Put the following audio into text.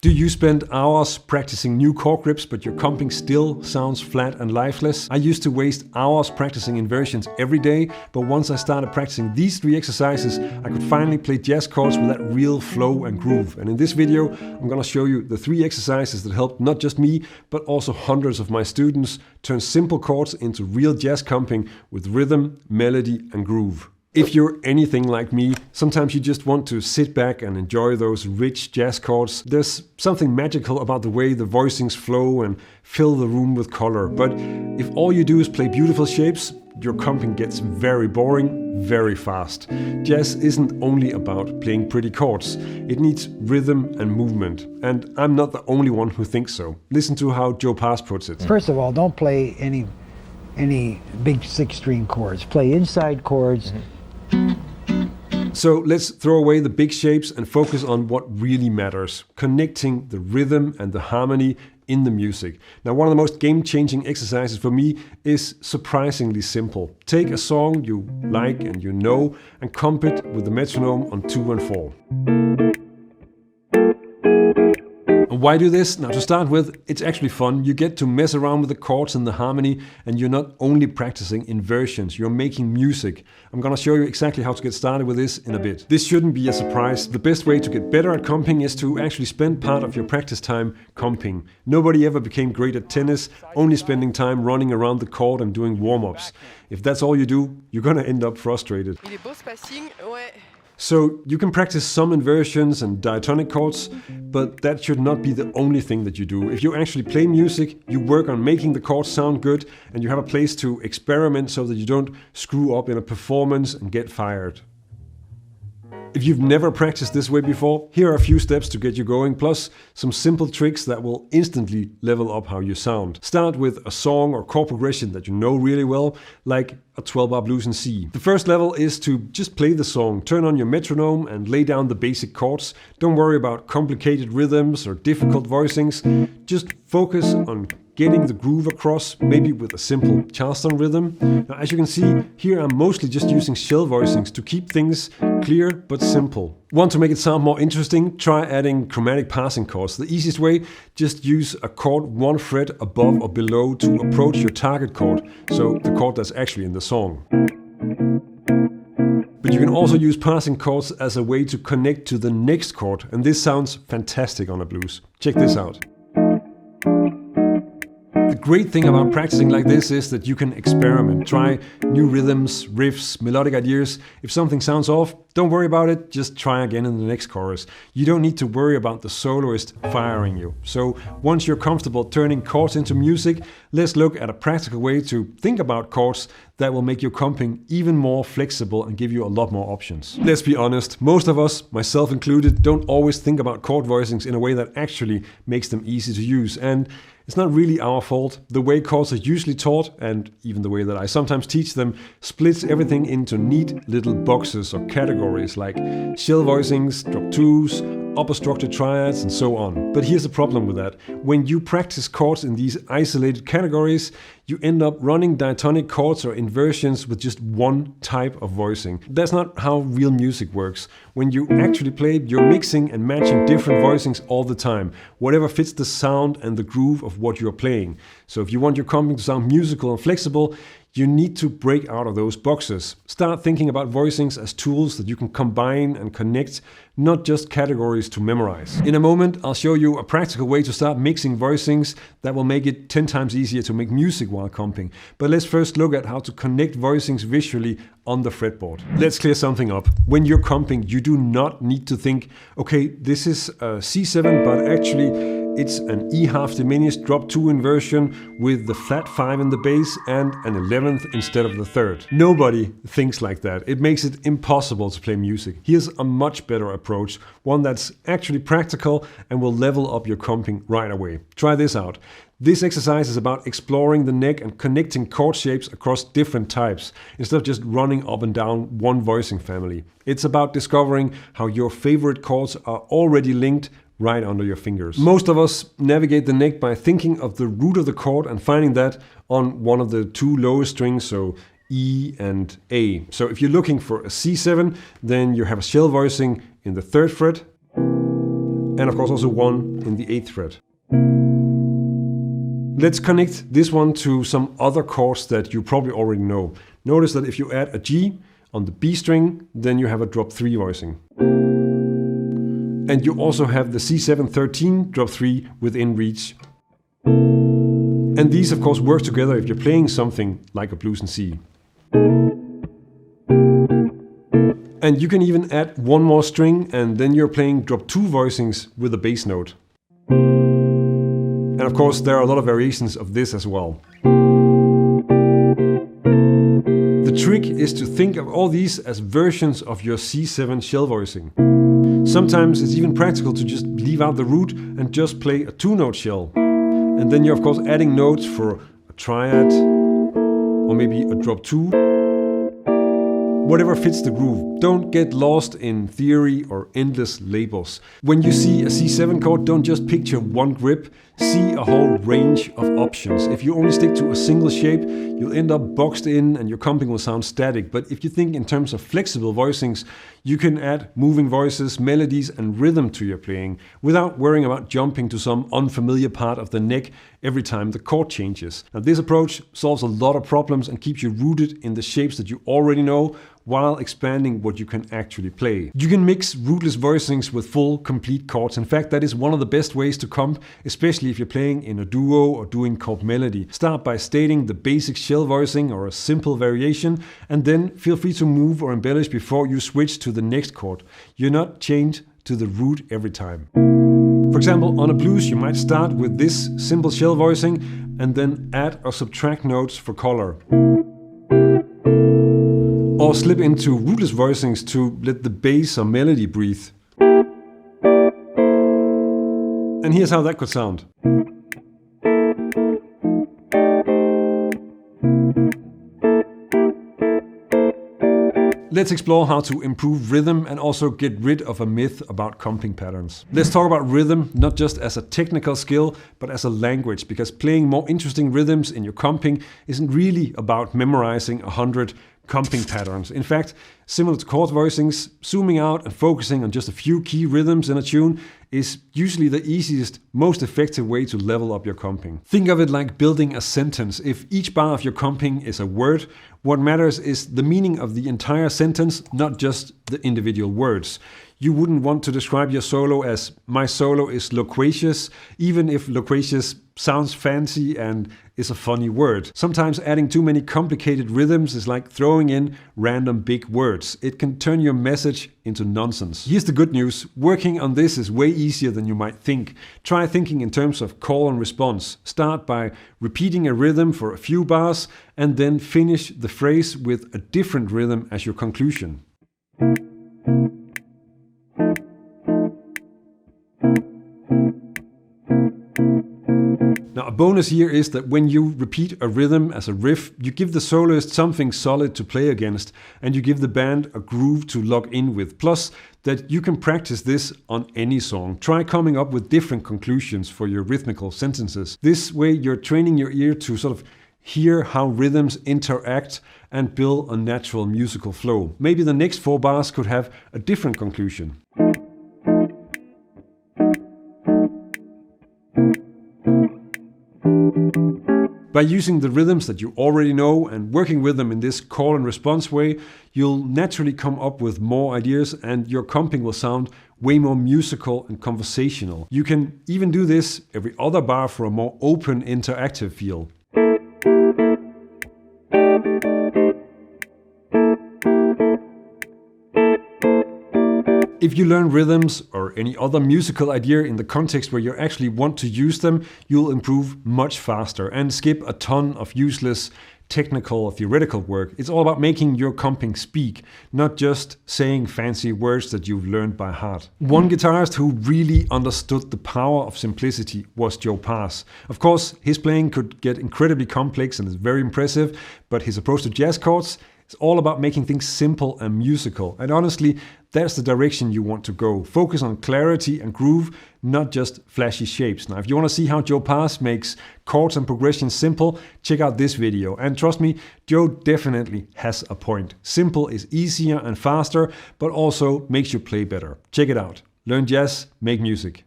Do you spend hours practicing new chord grips but your comping still sounds flat and lifeless? I used to waste hours practicing inversions every day, but once I started practicing these 3 exercises, I could finally play jazz chords with that real flow and groove. And in this video, I'm gonna show you the 3 exercises that helped not just me, but also hundreds of my students turn simple chords into real jazz comping with rhythm, melody, and groove. If you're anything like me, sometimes you just want to sit back and enjoy those rich jazz chords. There's something magical about the way the voicings flow and fill the room with color. But if all you do is play beautiful shapes, your comping gets very boring very fast. Jazz isn't only about playing pretty chords. It needs rhythm and movement. And I'm not the only one who thinks so. Listen to how Joe Pass puts it. First of all, don't play any big 6-string chords. Play inside chords. So let's throw away the big shapes and focus on what really matters, connecting the rhythm and the harmony in the music. Now, one of the most game-changing exercises for me is surprisingly simple. Take a song you like and you know and comp it with the metronome on 2 and 4. And why do this? Now, to start with, it's actually fun. You get to mess around with the chords and the harmony, and you're not only practicing inversions, you're making music. I'm gonna show you exactly how to get started with this in a bit. This shouldn't be a surprise. The best way to get better at comping is to actually spend part of your practice time comping. Nobody ever became great at tennis, only spending time running around the court and doing warm-ups. If that's all you do, you're gonna end up frustrated. So you can practice some inversions and diatonic chords, but that should not be the only thing that you do. If you actually play music, you work on making the chords sound good, and you have a place to experiment so that you don't screw up in a performance and get fired. If you've never practiced this way before, here are a few steps to get you going, plus some simple tricks that will instantly level up how you sound. Start with a song or chord progression that you know really well, like a 12-bar blues in C. The first level is to just play the song, turn on your metronome and lay down the basic chords. Don't worry about complicated rhythms or difficult voicings. Just focus on getting the groove across, maybe with a simple Charleston rhythm. Now, as you can see, here I'm mostly just using shell voicings to keep things clear but simple. Want to make it sound more interesting? Try adding chromatic passing chords. The easiest way, just use a chord 1 fret above or below to approach your target chord, so the chord that's actually in the song. But you can also use passing chords as a way to connect to the next chord, and this sounds fantastic on a blues. Check this out. The great thing about practicing like this is that you can experiment, try new rhythms, riffs, melodic ideas. If something sounds off, don't worry about it, just try again in the next chorus. You don't need to worry about the soloist firing you. So once you're comfortable turning chords into music, let's look at a practical way to think about chords that will make your comping even more flexible and give you a lot more options. Let's be honest, most of us, myself included, don't always think about chord voicings in a way that actually makes them easy to use. And it's not really our fault. The way chords are usually taught, and even the way that I sometimes teach them, splits everything into neat little boxes or categories like shell voicings, drop 2s, upper structured triads, and so on. But here's the problem with that. When you practice chords in these isolated categories, you end up running diatonic chords or inversions with just one type of voicing. That's not how real music works. When you actually play, you're mixing and matching different voicings all the time, whatever fits the sound and the groove of what you're playing. So if you want your comping to sound musical and flexible, you need to break out of those boxes. Start thinking about voicings as tools that you can combine and connect, not just categories to memorize. In a moment, I'll show you a practical way to start mixing voicings that will make it 10 times easier to make music while comping. But let's first look at how to connect voicings visually on the fretboard. Let's clear something up. When you're comping, you do not need to think, okay, this is a C7, but actually it's an E half diminished drop 2 inversion with the flat 5 in the bass and an 11th instead of the 3rd. Nobody thinks like that. It makes it impossible to play music. Here's a much better approach, one that's actually practical and will level up your comping right away. Try this out. This exercise is about exploring the neck and connecting chord shapes across different types, instead of just running up and down one voicing family. It's about discovering how your favorite chords are already linked right under your fingers. Most of us navigate the neck by thinking of the root of the chord and finding that on one of the 2 lowest strings, so E and A. So if you're looking for a C7, then you have a shell voicing in the 3rd fret, and of course also 1 in the 8th fret. Let's connect this one to some other chords that you probably already know. Notice that if you add a G on the B string, then you have a drop 3 voicing. And you also have the C7 13 drop 3 within reach. And these of course work together if you're playing something like a blues in C. And you can even add one more string and then you're playing drop 2 voicings with a bass note. And of course there are a lot of variations of this as well. The trick is to think of all these as versions of your C7 shell voicing. Sometimes it's even practical to just leave out the root and just play a 2-note shell. And then you're of course adding notes for a triad or maybe a drop 2. Whatever fits the groove. Don't get lost in theory or endless labels. When you see a C7 chord, don't just picture one grip, see a whole range of options. If you only stick to a single shape, you'll end up boxed in and your comping will sound static. But if you think in terms of flexible voicings, you can add moving voices, melodies and rhythm to your playing without worrying about jumping to some unfamiliar part of the neck every time the chord changes. Now this approach solves a lot of problems and keeps you rooted in the shapes that you already know while expanding what you can actually play. You can mix rootless voicings with full, complete chords. In fact, that is one of the best ways to comp, especially if you're playing in a duo or doing chord melody. Start by stating the basic shell voicing or a simple variation, and then feel free to move or embellish before you switch to the next chord. You're not chained to the root every time. For example, on a blues, you might start with this simple shell voicing and then add or subtract notes for color. Or slip into rootless voicings to let the bass or melody breathe. And here's how that could sound. Let's explore how to improve rhythm and also get rid of a myth about comping patterns. Let's talk about rhythm not just as a technical skill, but as a language, because playing more interesting rhythms in your comping isn't really about memorizing 100 comping patterns. In fact, similar to chord voicings, zooming out and focusing on just a few key rhythms in a tune is usually the easiest, most effective way to level up your comping. Think of it like building a sentence. If each bar of your comping is a word, what matters is the meaning of the entire sentence, not just the individual words. You wouldn't want to describe your solo as "my solo is loquacious," even if loquacious sounds fancy and is a funny word. Sometimes adding too many complicated rhythms is like throwing in random big words. It can turn your message into nonsense. Here's the good news. Working on this is way easier than you might think. Try thinking in terms of call and response. Start by repeating a rhythm for a few bars and then finish the phrase with a different rhythm as your conclusion. Now, a bonus here is that when you repeat a rhythm as a riff, you give the soloist something solid to play against, and you give the band a groove to lock in with. Plus, that you can practice this on any song. Try coming up with different conclusions for your rhythmical sentences. This way, you're training your ear to sort of hear how rhythms interact and build a natural musical flow. Maybe the next 4 bars could have a different conclusion. By using the rhythms that you already know and working with them in this call and response way, you'll naturally come up with more ideas and your comping will sound way more musical and conversational. You can even do this every other bar for a more open, interactive feel. If you learn rhythms or any other musical idea in the context where you actually want to use them, you'll improve much faster and skip a ton of useless technical, theoretical work. It's all about making your comping speak, not just saying fancy words that you've learned by heart. One guitarist who really understood the power of simplicity was Joe Pass. Of course, his playing could get incredibly complex and is very impressive, but his approach to jazz chords is all about making things simple and musical. And honestly, that's the direction you want to go. Focus on clarity and groove, not just flashy shapes. Now, if you want to see how Joe Pass makes chords and progressions simple, check out this video. And trust me, Joe definitely has a point. Simple is easier and faster, but also makes you play better. Check it out. Learn jazz, make music.